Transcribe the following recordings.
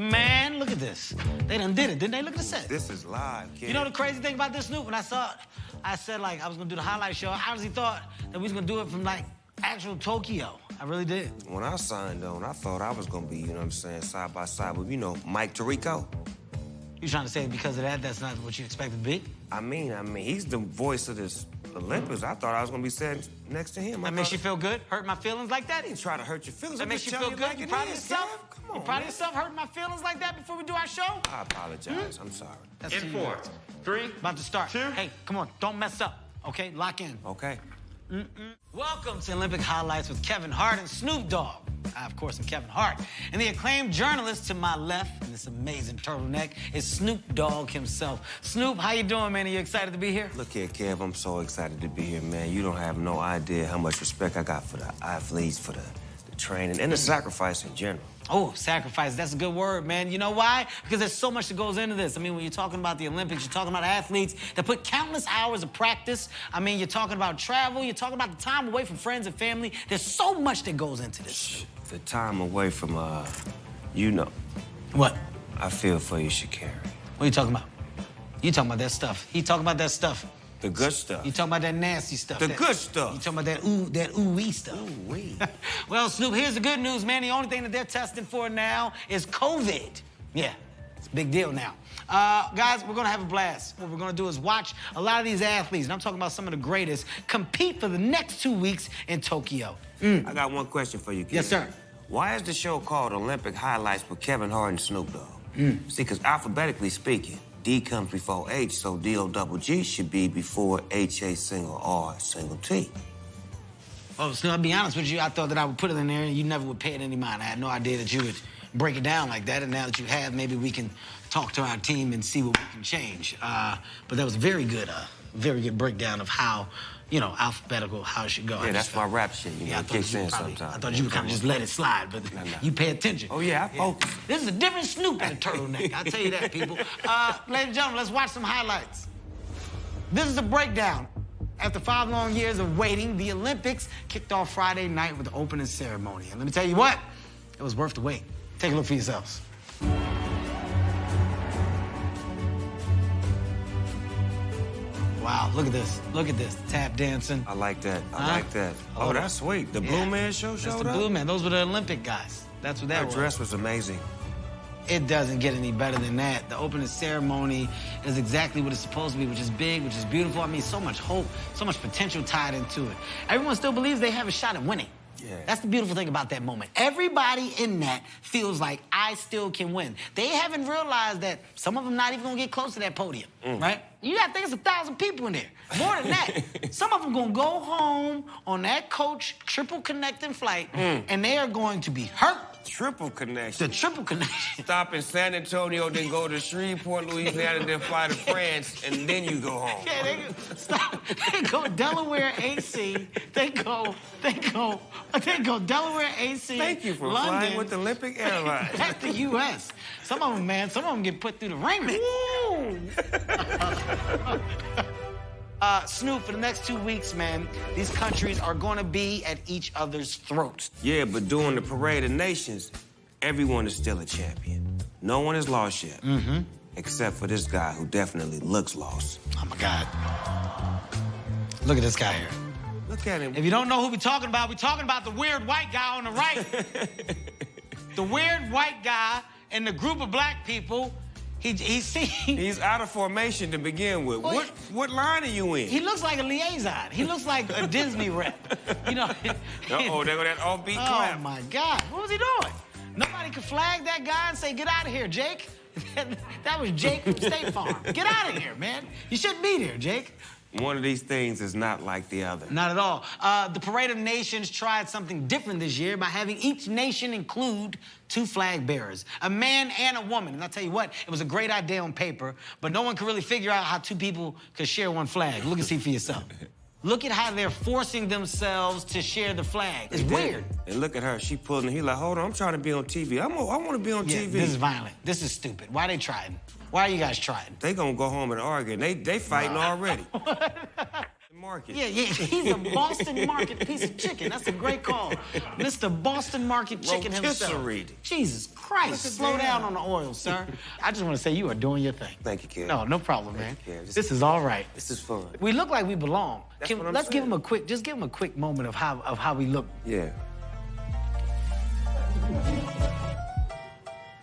Man, look at this. They done did it, didn't they? Look at the set. This is live, kid. You know the crazy thing about this, Snoop? When I saw it, I said, like, I was gonna do the highlight show. I honestly thought that we was gonna do it from, like, actual Tokyo. I really did. When I signed on, I thought I was gonna be, you know what I'm saying, side by side with, you know, Mike Tirico. You trying to say because of that, that's not what you expected to be? I mean, he's the voice of this Olympics. I thought I was gonna be sitting next to him. That makes you feel good? Hurt my feelings like that? I didn't try to hurt your feelings. That makes you feel good? You proud of yourself? Come on, you proud of yourself hurting my feelings like that before we do our show? I apologize. I'm sorry. That's In 4, 3, about to start. 2. Hey, come on, don't mess up, okay? Lock in. Okay. Welcome to Olympic Highlights with Kevin Hart and Snoop Dogg. I, of course, am Kevin Hart. And the acclaimed journalist to my left, in this amazing turtleneck, is Snoop Dogg himself. Snoop, how you doing, man? Are you excited to be here? Look here, Kev, I'm so excited to be here, man. You don't have no idea how much respect I got for the athletes, for the training, and the sacrifice in general. Oh, sacrifice, that's a good word, man. You know why? Because there's so much that goes into this. I mean, when you're talking about the Olympics, you're talking about athletes that put countless hours of practice. I mean, you're talking about travel, you're talking about the time away from friends and family. There's so much that goes into this. The time away from, you know. What? I feel for you, Shakira. What are you talking about? You talking about that stuff. He talking about that stuff. The good stuff. You talking about that nasty stuff. The good stuff. You talking about that ooh-wee stuff. Ooh-wee. Well, Snoop, here's the good news, man. The only thing that they're testing for now is COVID. Yeah, it's a big deal now. Guys, we're gonna have a blast. What we're gonna do is watch a lot of these athletes, and I'm talking about some of the greatest, compete for the next 2 weeks in Tokyo. I got one question for you, kid. Yes, sir. Why is the show called Olympic Highlights with Kevin Hart and Snoop Dogg? See, because alphabetically speaking, D comes before H, so D-O-double-G should be before H-A single R single T. Oh, Snoop, I'll be honest with you, I thought that I would put it in there and you never would pay it any mind. I had no idea that you would break it down like that, and now that you have, maybe we can talk to our team and see what we can change. But that was a very good breakdown of how, you know, alphabetical, how it should go. Yeah, that's my rap shit, you know, it kicks in sometimes. I thought you would kind of just let it slide, but you pay attention. Oh, yeah, I focus. This is a different Snoop in a turtleneck, I'll tell you that, people. Ladies and gentlemen, let's watch some highlights. This is a breakdown. After 5 long years of waiting, the Olympics kicked off Friday night with the opening ceremony. And let me tell you what, it was worth the wait. Take a look for yourselves. Wow, look at this. Look at this. Tap dancing. I like that. I like that. Oh, that's sweet. The Blue Man show showed up? That's the Blue Man. Those were the Olympic guys. That's what that was. That dress was amazing. It doesn't get any better than that. The opening ceremony is exactly what it's supposed to be, which is big, which is beautiful. I mean, so much hope, so much potential tied into it. Everyone still believes they have a shot at winning. Yeah. That's the beautiful thing about that moment. Everybody in that feels like I still can win. They haven't realized that some of them not even gonna get close to that podium, right? You gotta think it's 1,000 people in there. More than that. Some of them gonna go home on that coach triple connecting flight, and they are going to be hurt. Triple connection. The triple connection. Stop in San Antonio, then go to Shreveport, Louisiana, then fly to France, and then you go home. Yeah, they go Delaware AC. They go Delaware AC. Thank you for London. flying with Olympic Airlines. That's the U.S. Some of them, man, get put through the ringer. Snoop, for the next 2 weeks, man, these countries are going to be at each other's throats. Yeah, but during the Parade of Nations, everyone is still a champion. No one has lost yet. Except for this guy who definitely looks lost. Oh, my God. Look at this guy here. Look at him. If you don't know who we're talking about the weird white guy on the right. The weird white guy in the group of black people. He's out of formation to begin with. Well, what line are you in? He looks like a liaison. He looks like a Disney rep. You know. Uh-oh, there go that offbeat clap. Oh, my God. What was he doing? Nobody could flag that guy and say, get out of here, Jake. That was Jake from State Farm. Get out of here, man. You shouldn't be there, Jake. One of these things is not like the other. Not at all. The Parade of Nations tried something different this year by having each nation include 2 flag bearers, a man and a woman. And I'll tell you what, it was a great idea on paper, but no one could really figure out how 2 people could share 1 flag. Look and see for yourself. Look at how they're forcing themselves to share the flag. It's weird. And look at her. She pulling it. He like, hold on, I'm trying to be on TV. I want to be on TV. This is violent. This is stupid. Why are they trying? Why are you guys trying? They gonna go home and argue. They fighting already. Market. Yeah, he's a Boston Market piece of chicken. That's a great call. Mr. Boston Market Chicken himself. Rotisserie. Jesus Christ, slow down on the oil, sir. I just want to say you are doing your thing. Thank you, kid. No problem, man. Thank you, kid. This is all right. This is fun. We look like we belong. That's what I'm Let's give saying. him a quick moment of how we look. Yeah.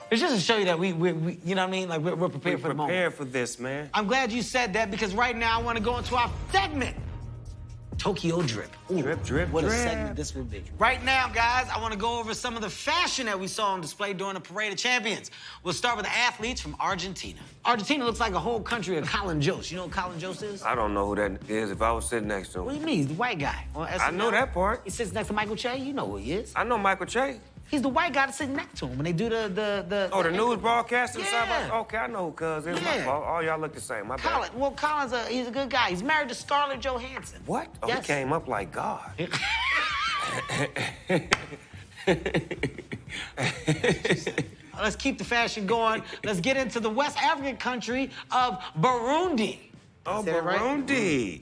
It's just to show you that we you know what I mean? Like we're prepared for the moment. Prepared for this, man. I'm glad you said that because right now I want to go into our segment. Tokyo Drip. Ooh, Drip, drip, what drip. a segment this will be. Right now, guys, I want to go over some of the fashion that we saw on display during the Parade of Champions. We'll start with the athletes from Argentina. Argentina looks like a whole country of Colin Jost. You know what Colin Jost is? I don't know who that is if I was sitting next to him. What do you mean? He's the white guy. On I know SNL. that part. He sits next to Michael Che. You know who he is. I know Michael Che. He's the white guy that's sitting next to him when they do the Oh, the news broadcaster? Yeah. Okay, I know who cuz is. My Yeah. fault. All y'all look the same. My bad. Colin's he's a good guy. He's married to Scarlett Johansson. What? Oh, Yes. he came up like God. Let's keep the fashion going. Let's get into the West African country of Burundi. Oh, Say that right? Burundi.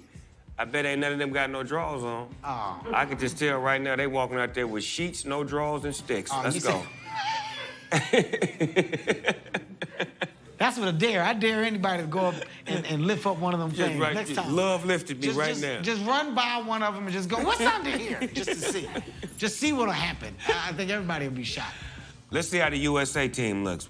I bet ain't none of them got no drawers on. Oh. I can just tell right now they walking out there with sheets, no drawers, and sticks. Oh, Let's you go. That's what I dare. I dare anybody to go up and lift up one of them Just things right, next just time. love lifted me right now. Just run by one of them and just go, what's under here? Just to see. Just see what'll happen. I think everybody will be shocked. Let's see how the USA team looks.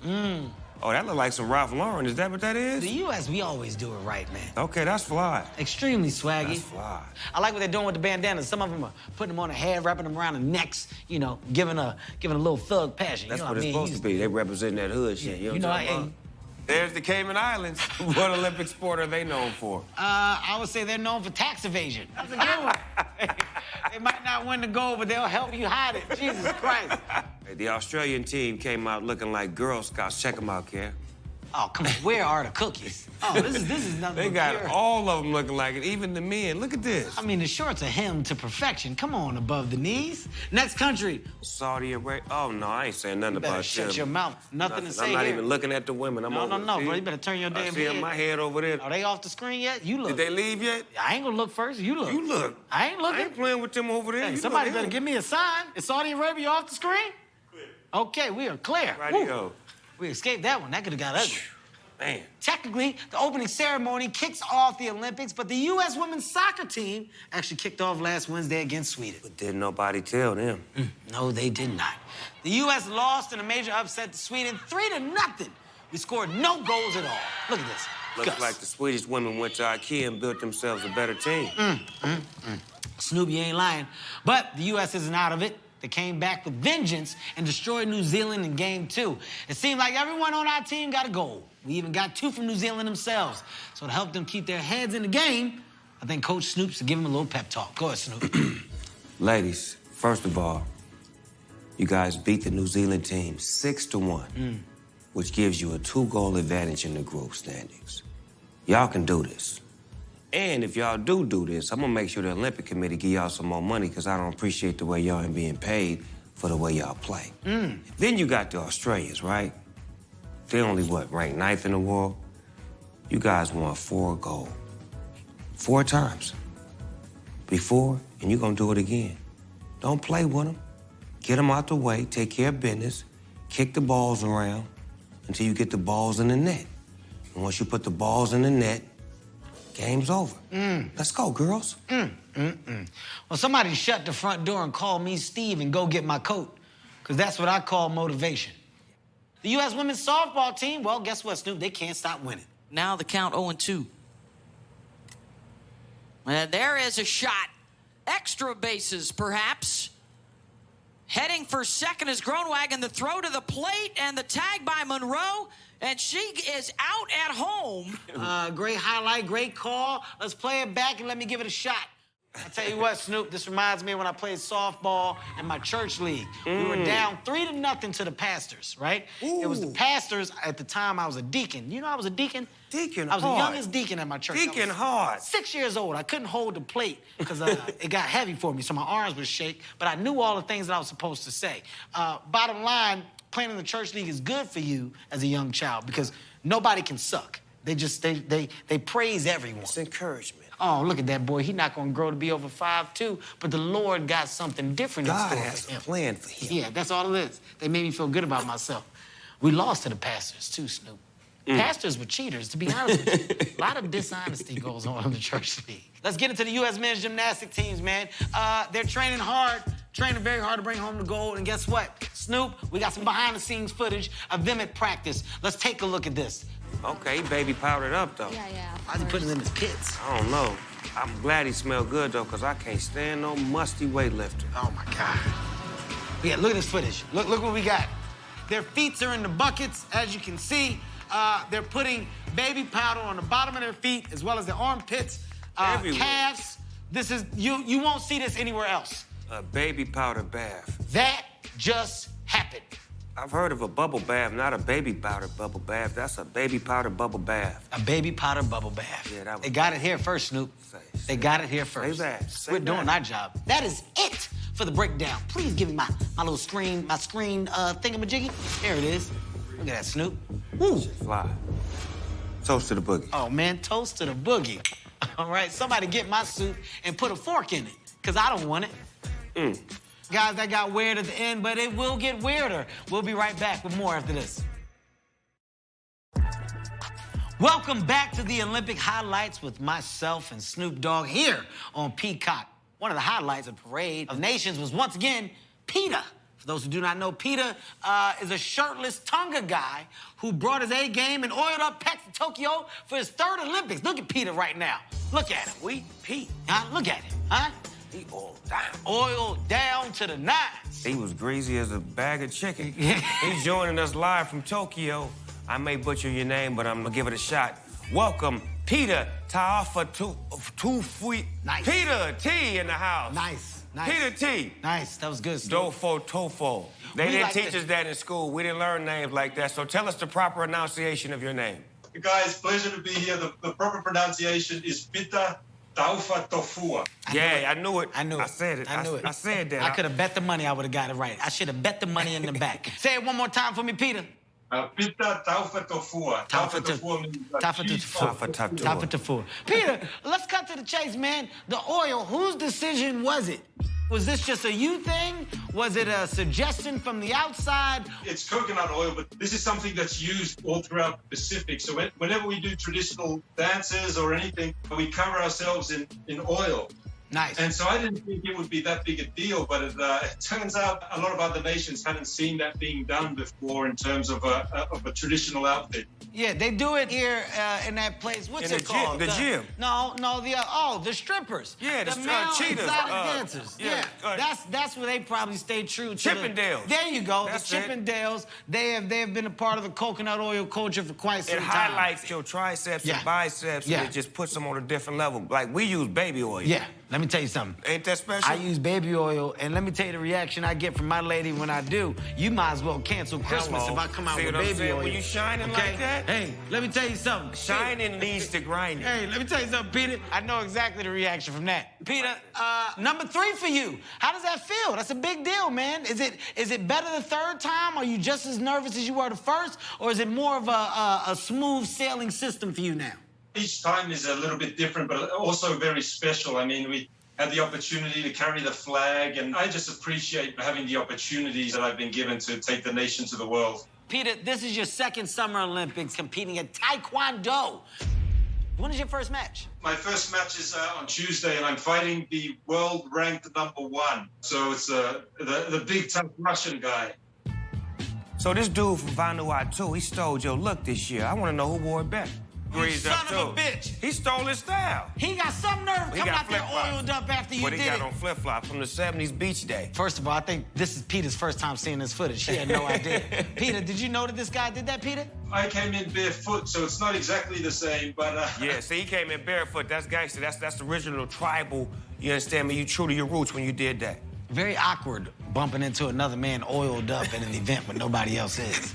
Oh, that look like some Ralph Lauren. Is that what that is? The U.S., we always do it right, man. Okay, that's fly. Extremely swaggy. That's fly. I like what they're doing with the bandanas. Some of them are putting them on their head, wrapping them around their necks, you know, giving a little thug passion. That's you know what it's I mean? supposed to be. They representing that hood shit. Yeah, You know what I'm talking about? There's the Cayman Islands. What Olympic sport are they known for? I would say they're known for tax evasion. That's a good one. They might not win the gold, but they'll help you hide it. Jesus Christ. The Australian team came out looking like Girl Scouts. Check them out, Kev. Oh, come on. Where are the cookies? Oh, this is nothing They but got pure. all of them looking like it, even the men. Look at this. I mean, the shorts are hemmed to perfection. Come on, above the knees. Next country. Saudi Arabia. Oh, no, I ain't saying nothing You better about shut them. your mouth. Nothing to say I'm not here. even looking at the women. I'm No, over no, see? bro. You better turn your I damn see head. my head over there. Are they off the screen yet? You look. Did they leave yet? I ain't gonna look first. You look. You look. I ain't looking. I ain't playing with them over there. Hey, You somebody look better here. give me a sign. Is Saudi Arabia off the screen? Clear. Okay, we are clear. Radio. Woo. We escaped that one. That could have got ugly. Man. Technically, the opening ceremony kicks off the Olympics, but the U.S. women's soccer team actually kicked off last Wednesday against Sweden. But didn't nobody tell them. No, they did not. The U.S. lost in a major upset to Sweden, 3-0. We scored no goals at all. Look at this. Looks Gus. like the Swedish women went to IKEA and built themselves a better team. Snoop, you ain't lying. But the U.S. isn't out of it. They came back with vengeance and destroyed New Zealand in Game 2. It seemed like everyone on our team got a goal. We even got 2 from New Zealand themselves. So to help them keep their heads in the game, I think Coach Snoop should give them a little pep talk. Go ahead, Snoop. Ladies, first of all, you guys beat the New Zealand team 6-1, which gives you a 2-goal advantage in the group standings. Y'all can do this. And if y'all do this, I'm gonna make sure the Olympic Committee give y'all some more money because I don't appreciate the way y'all ain't being paid for the way y'all play. Then you got the Australians, right? They only, ranked 9th in the world? You guys won 4 gold. 4 times. Before, and you're gonna do it again. Don't play with them. Get them out the way, take care of business, kick the balls around until you get the balls in the net. And once you put the balls in the net, game's over. Let's go, girls. Well, somebody shut the front door and call me Steve and go get my coat, because that's what I call motivation. The U.S. women's softball team, well, guess what, Snoop? They can't stop winning. Now the count 0-2. And there is a shot. Extra bases, perhaps. Heading for second is Groenwagen. The throw to the plate and the tag by Monroe. And she is out at home. Great highlight, great call. Let's play it back and let me give it a shot. I'll tell you what, Snoop, this reminds me of when I played softball in my church league. We were down 3-0 to the pastors, right? It was the pastors. At the time, I was a deacon. You know I was a deacon? Deacon I was the Hart. youngest deacon at my church. Deacon Hart. 6 years old. I couldn't hold the plate because it got heavy for me, so my arms would shake, but I knew all the things that I was supposed to say. Bottom line, playing in the church league is good for you as a young child because nobody can suck. They praise everyone. It's encouragement. Oh, look at that boy. He's not going to grow to be over 5'2", but the Lord got something different in God store has for a him. plan for him. Yeah, that's all it is. They made me feel good about myself. We lost to the pastors, too, Snoop. Pastors were cheaters, to be honest with you. A lot of dishonesty goes on in the church league. Let's get into the U.S. men's gymnastic teams, man. They're training hard, training very hard to bring home the gold. And guess what? Snoop, we got some behind-the-scenes footage of them at practice. Let's take a look at this. Okay, baby powdered up, though. Yeah. Why's he putting it in his pits? I don't know. I'm glad he smelled good, though, because I can't stand no musty weightlifter. Oh, my God. Yeah, look at this footage. Look what we got. Their feet are in the buckets, as you can see. They're putting baby powder on the bottom of their feet, as well as their armpits, calves. This is, you won't see this anywhere else. A baby powder bath. That just happened. I've heard of a bubble bath, not a baby powder bubble bath. That's a baby powder bubble bath. A baby powder bubble bath. Yeah, that was... They got it here first, Snoop. They got it here first. Say that. We're doing our job. That is it for the breakdown. Please give me my little screen, thingamajiggy. There it is. Look at that, Snoop. Woo. Fly. Toast to the boogie. Oh, man, toast to the boogie. All right, somebody get my soup and put a fork in it, because I don't want it. Guys, that got weird at the end, but it will get weirder. We'll be right back with more after this. Welcome back to the Olympic highlights with myself and Snoop Dogg here on Peacock. One of the highlights of Parade of Nations was once again PETA. For those who do not know, PETA is a shirtless Tonga guy who brought his A game and oiled up pecs to Tokyo for his third Olympics. Look at PETA right now. Look at him. Sweet Pete. Huh? Look at him, huh? He oiled down. Oiled down to the nines. He was greasy as a bag of chicken. He's joining us live from Tokyo. I may butcher your name, but I'm gonna give it a shot. Welcome, Peter Taafa Tufui. Nice. Peter T in the house. Nice. Peter T. Nice, that was good, Snoop. Dofo Tofo. They We didn't like teach to- us that in school. We didn't learn names like that. So tell us the proper enunciation of your name. Guys, pleasure to be here. The proper pronunciation is Pita Taufa Tofua. I knew it. I knew it. I said it. I knew it. I said that. I could have bet the money I would have got it right. I should have bet the money in the back. Say it one more time for me, Peter. Pita Taufa Tofua. Taufa Tofua means Taufa cheese Tofua. puff. Taufa Tofua. Peter, let's cut to the chase, man. The oil, whose decision was it? Was this just a you thing? Was it a suggestion from the outside? It's coconut oil, but this is something that's used all throughout the Pacific. So whenever we do traditional dances or anything, we cover ourselves in oil. Nice. And so I didn't think it would be that big a deal, but it turns out a lot of other nations hadn't seen that being done before in terms of a traditional outfit. Yeah, they do it here in that place. What's In it the gym- called? the gym. No, the strippers. Yeah, the male cheetahs, exotic dancers. yeah, that's where they probably stay true to Chippendales. There you go, That's the it. Chippendales. They have been a part of the coconut oil culture for quite some It time. highlights your triceps Yeah. and biceps, Yeah. and it just puts them on a different level. Like, we use baby oil. Yeah, let me tell you something. Ain't that special? I use baby oil, and let me tell you the reaction I get from my lady when I do. You might as well cancel Christmas Hello. if I come out See with what I'm baby saying? oil. When you shining like that? Hey, let me tell you something. Shining leads to grinding. Hey, let me tell you something, Peter. I know exactly the reaction from that. Peter, number 3 for you. How does that feel? That's a big deal, man. Is it better the third time? Are you just as nervous as you were the first? Or is it more of a smooth sailing system for you now? Each time is a little bit different, but also very special. I mean, we had the opportunity to carry the flag, and I just appreciate having the opportunities that I've been given to take the nation to the world. Peter, this is your second Summer Olympics competing at Taekwondo. When is your first match? My first match is on Tuesday, and I'm fighting the world-ranked #1. So it's the big, tough Russian guy. So this dude from Vanuatu, he stole your look this year. I want to know who wore it better. Greased up, son of a too. bitch. He stole his style. He got some nerve He coming got out there flip-flops. oiled up after you But did he got it. on flip-flops from the 70s beach day. First of all, I think this is Peter's first time seeing this footage. He had no idea. Peter, did you know that this guy did that, Peter? I came in barefoot, so it's not exactly the same, but... Yeah, see, he came in barefoot. That's gangster. That's original tribal. You understand me? You true to your roots when you did that. Very awkward bumping into another man oiled up at an event when nobody else is.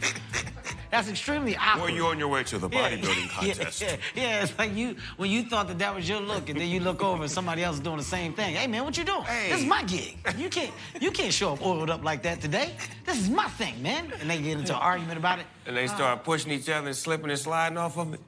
That's extremely awkward. Were you on your way to the bodybuilding contest? Yeah, it's like when you thought that was your look, and then you look over and somebody else is doing the same thing. Hey, man, what you doing? Hey. This is my gig. You can't show up oiled up like that today. This is my thing, man. And they get into an argument about it. And they start pushing each other and slipping and sliding off of it.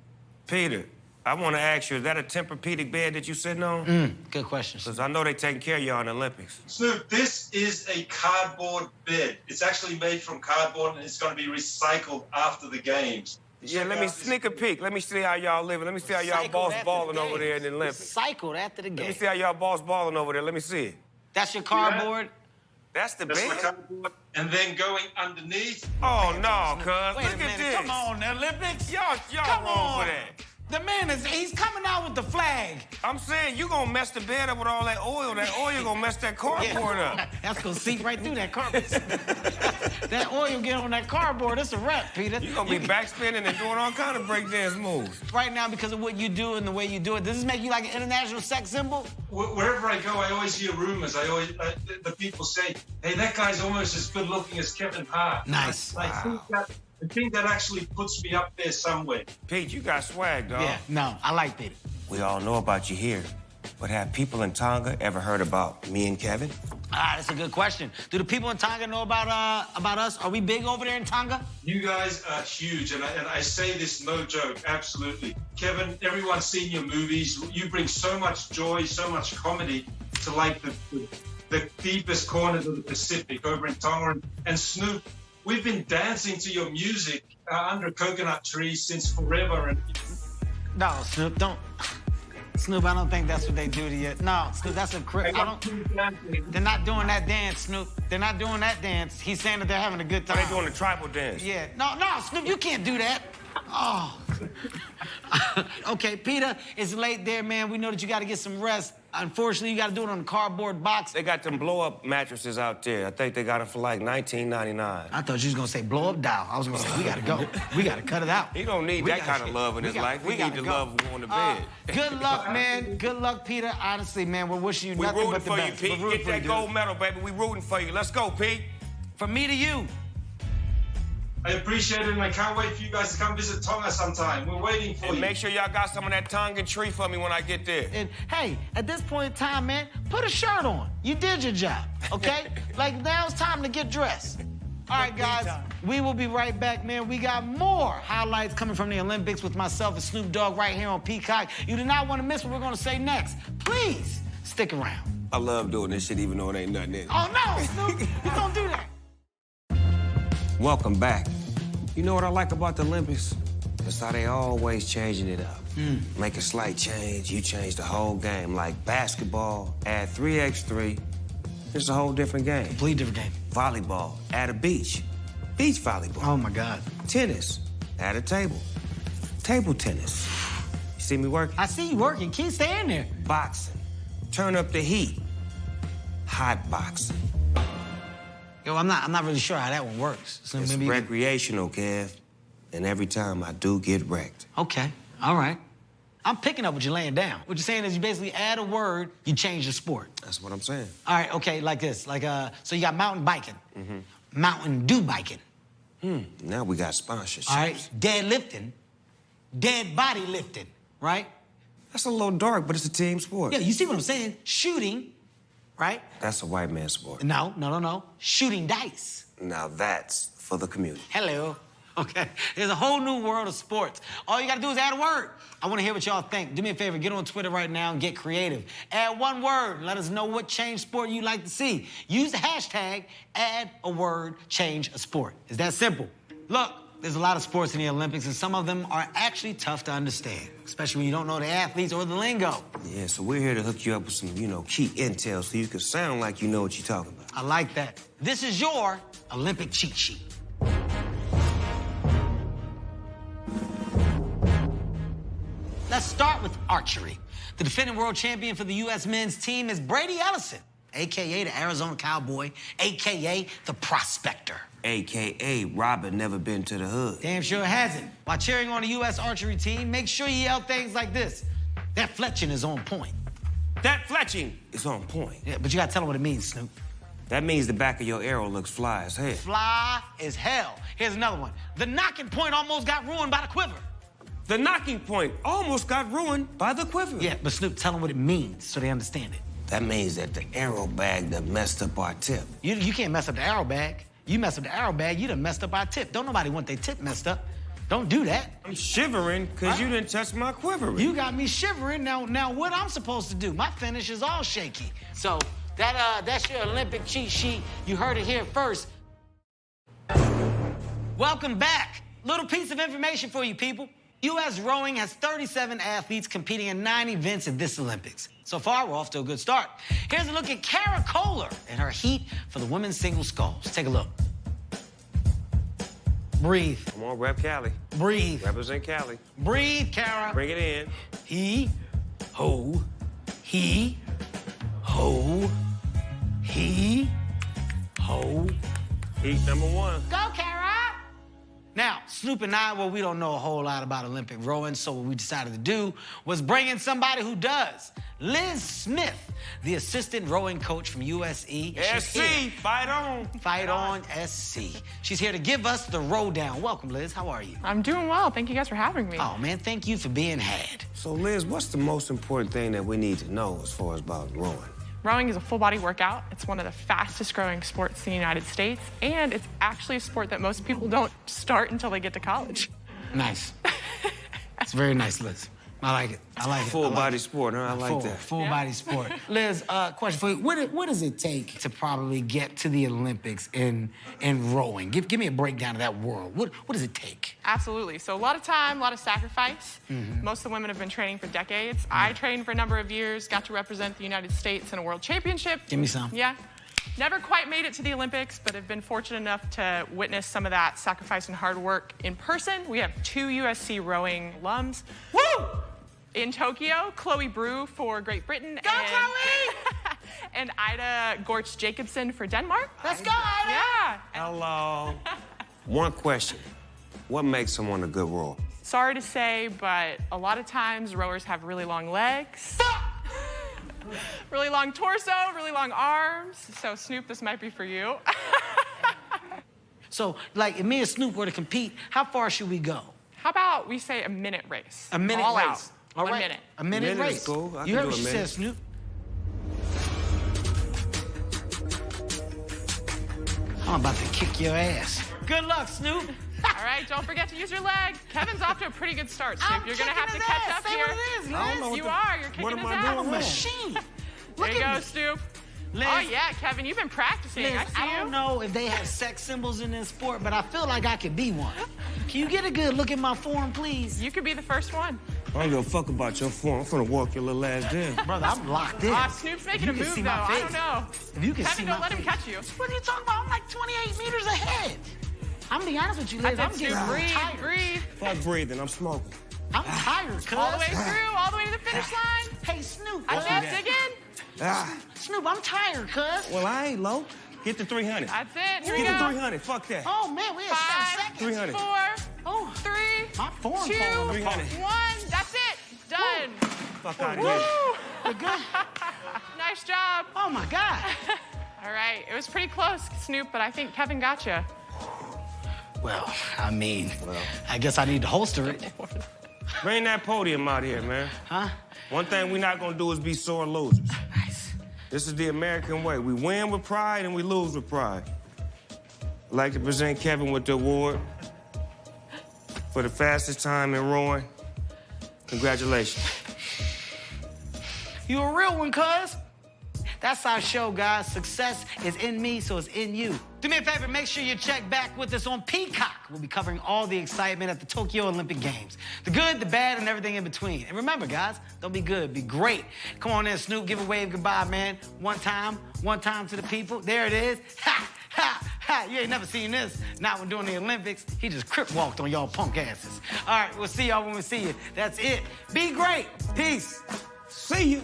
Peter, I want to ask you, is that a Tempur-Pedic bed that you sitting on? Good question. Because I know they taking care of you in the Olympics. Snoop, this is a cardboard bed. It's actually made from cardboard, and it's going to be recycled after the games. Yeah, let me sneak a peek. Let me see how y'all living. Let me see how y'all boss balling over there in the Olympics. Cycled after the game. Let me see how y'all boss balling over there. Let me see it. That's your cardboard? That's the That's my bed? cardboard. And then going underneath. Oh, no, cuz. Wait Look a minute. at this. Come on, the Olympics. Y'all Come wrong on. for that. The man he's coming out with the flag. I'm saying you gonna mess the bed up with all that oil. That oil gonna mess that cardboard up. That's gonna seep right through that carpet. That oil get on that cardboard, it's a wrap, Peter. You gonna be backspinning and doing all kind of breakdance moves. Right now, because of what you do and the way you do it, does this make you like an international sex symbol? Wherever I go, I always hear rumors. The people say, hey, that guy's almost as good looking as Kevin Hart. Nice. I think that actually puts me up there somewhere. Pete, you got swag, dog. Yeah, no, I like Peter. We all know about you here, but have people in Tonga ever heard about me and Kevin? That's a good question. Do the people in Tonga know about us? Are we big over there in Tonga? You guys are huge, and I say this no joke, absolutely. Kevin, everyone's seen your movies. You bring so much joy, so much comedy to like the deepest corners of the Pacific over in Tonga. And Snoop, we've been dancing to your music under coconut trees since forever. And No, Snoop, don't. Snoop, I don't think that's what they do to you. No, Snoop, that's a crip. They're not doing that dance, Snoop. They're not doing that dance. He's saying that they're having a good time. They're doing the tribal dance. Yeah. No, Snoop, you can't do that. Oh. Okay, Peter, it's late there, man. We know that you got to get some rest. Unfortunately, you got to do it on a cardboard box. They got them blow-up mattresses out there. I think they got them for like $19.99. I thought you was going to say blow up doll. I was going to say, we got to go. We got to cut it out. He don't need that kind of love in his life. He need the love on the bed. Good luck, man. Good luck, Peter. Honestly, man, we're wishing you nothing but the best. We rooting for you, Pete. Get that gold medal, baby. We rooting for you. Let's go, Pete. From me to you. I appreciate it, and I can't wait for you guys to come visit Tonga sometime. We're waiting for you. Make sure y'all got some of that Tongan tree for me when I get there. And hey, at this point in time, man, put a shirt on. You did your job, okay? Like, now it's time to get dressed. All right, guys, we will be right back, man. We got more highlights coming from the Olympics with myself and Snoop Dogg right here on Peacock. You do not want to miss what we're going to say next. Please stick around. I love doing this shit even though it ain't nothing in it. Oh, no, Snoop, you don't do that. Welcome back. You know what I like about the Olympics? It's how they always changing it up. Make a slight change, you change the whole game. Like basketball, add 3x3. It's a whole different game. Complete different game. Volleyball, add a beach. Beach volleyball. Oh, my God. Tennis, add a table. Table tennis. You see me working? I see you working. Keep staying there. Boxing, turn up the heat. Hot boxing. Yo, I'm not really sure how that one works. So It's maybe recreational, Kev. And every time I do get wrecked. Okay, all right. I'm picking up what you're laying down. What you're saying is you basically add a word, you change the sport. That's what I'm saying. All right, okay, like this. Like, so you got mountain biking. Mountain dew biking. Now we got sponsorships. All right, deadlifting. Dead body lifting, right? That's a little dark, but it's a team sport. Yeah, you see what I'm saying? Shooting, right? That's a white man sport. No. Shooting dice. Now that's for the community. Hello. Okay, there's a whole new world of sports. All you gotta do is add a word. I wanna hear what y'all think. Do me a favor, get on Twitter right now and get creative. Add one word and let us know what change sport you'd like to see. Use the hashtag, add a word, change a sport. It's that simple. Look, there's a lot of sports in the Olympics, and some of them are actually tough to understand, especially when you don't know the athletes or the lingo. Yeah, so we're here to hook you up with some, key intel so you can sound like you know what you're talking about. I like that. This is your Olympic cheat sheet. Let's start with archery. The defending world champion for the U.S. men's team is Brady Ellison, a.k.a. the Arizona Cowboy, a.k.a. the Prospector. A.k.a. Robin never been to the hood. Damn sure hasn't. While cheering on the U.S. archery team, make sure you yell things like this. That fletching is on point. That fletching is on point. Yeah, but you gotta tell them what it means, Snoop. That means the back of your arrow looks fly as hell. Fly as hell. Here's another one. The knocking point almost got ruined by the quiver. The knocking point almost got ruined by the quiver. Yeah, but Snoop, tell them what it means so they understand it. That means that the arrow bag that messed up our tip. You can't mess up the arrow bag. You mess up the arrow bag, you done messed up our tip. Don't nobody want their tip messed up. Don't do that. I'm shivering because you didn't touch my quivering. You got me shivering. Now what I'm supposed to do? My finish is all shaky. So that's your Olympic cheat sheet. You heard it here first. Welcome back. Little piece of information for you people. U.S. rowing has 37 athletes competing in 9 events at this Olympics. So far, we're off to a good start. Here's a look at Kara Kohler and her heat for the women's single sculls. Take a look. Breathe. Come on, rep Cali. Breathe. Represent Cali. Breathe, Kara. Bring it in. He, ho, he, ho, he, ho. Heat number 1. Go, Kara! Now, Snoop and I, well, we don't know a whole lot about Olympic rowing, so what we decided to do was bring in somebody who does. Liz Smith, the assistant rowing coach from USE. SC, fight on. Fight on, SC. She's here to give us the row down. Welcome, Liz. How are you? I'm doing well. Thank you guys for having me. Oh, man, thank you for being had. So, Liz, what's the most important thing that we need to know as far as about rowing? Rowing is a full body workout. It's one of the fastest growing sports in the United States, and it's actually a sport that most people don't start until they get to college. Nice. That's very nice, Liz. I like it. I like it. Full body sport, huh? I like that. Full body sport. Liz, question for you. What does it take to probably get to the Olympics in rowing? Give me a breakdown of that world. What does it take? Absolutely. So a lot of time, a lot of sacrifice. Most of the women have been training for decades. I trained for a number of years, got to represent the United States in a world championship. Give me some. Yeah. Never quite made it to the Olympics, but have been fortunate enough to witness some of that sacrifice and hard work in person. We have 2 USC rowing alums. Woo! In Tokyo, Chloe Brew for Great Britain. Go, Chloe! And Ida Gortz-Jacobson for Denmark. Let's go, Ida! Yeah. Hello. One question. What makes someone a good rower? Sorry to say, but a lot of times rowers have really long legs, really long torso, really long arms. So Snoop, this might be for you. So, like, if me and Snoop were to compete, how far should we go? How about we say a minute race? A minute All race. Out. All 1 right. minute. A minute Minute is race. cool. I You can heard do what a she minute. said, Snoop. I'm about to kick your ass. Good luck, Snoop. All right, don't forget to use your leg. Kevin's off to a pretty good start, Snoop. I'm You're going to kicking have to his catch ass. up Say here. what it is, Liz. I don't know what You the- are. You're kicking what am his I ass. doing I'm a wrong? machine. There you Look at go, me. Snoop. Liz, Oh, yeah, Kevin, you've been practicing. Liz, I see I you. don't know if they have sex symbols in this sport, but I feel like I could be one. Can you get a good look at my form, please? You could be the first one. I don't give a fuck about your form. I'm finna walk your little ass down. Brother, I'm locked in. Snoop's making You a can move, see though. my I face. don't know. If you can Kevin, see don't my let him face. catch you. What are you talking about? I'm like 28 meters ahead. I'm gonna be honest with you, Liz. That's I'm it, getting Snoop. Breathe, tired. breathe. Fuck breathing. I'm smoking. I'm tired, cuz. All the way through, all the way to the finish line. Hey, Snoop. That's it, dig in. Ah. Snoop, I'm tired, cuz. Well, I ain't low. Get the 300. That's it. Here we Get the go. 300. Fuck that. Oh, man, we have 5, 7 seconds. 300. 4, Oh, 3, my form 2, falling 1. apart. That's it. Done. Fuck out of here. Woo. We're good? Nice job. Oh, my God. All right. It was pretty close, Snoop, but I think Kevin got you. Well, I mean, I guess I need to holster it. Bring that podium out here, man. Huh? One thing we're not gonna do is be sore losers. Nice. This is the American way. We win with pride and we lose with pride. I'd like to present Kevin with the award for the fastest time in rowing. Congratulations. You a real one, cuz. That's our show, guys. Success is in me, so it's in you. Do me a favor, make sure you check back with us on Peacock. We'll be covering all the excitement at the Tokyo Olympic Games. The good, the bad, and everything in between. And remember, guys, don't be good, be great. Come on in, Snoop, give a wave goodbye, man. One time to the people. There it is. Ha, ha, ha. You ain't never seen this. Not when doing the Olympics. He just crip walked on y'all punk asses. All right, we'll see y'all when we see you. That's it. Be great. Peace. See you.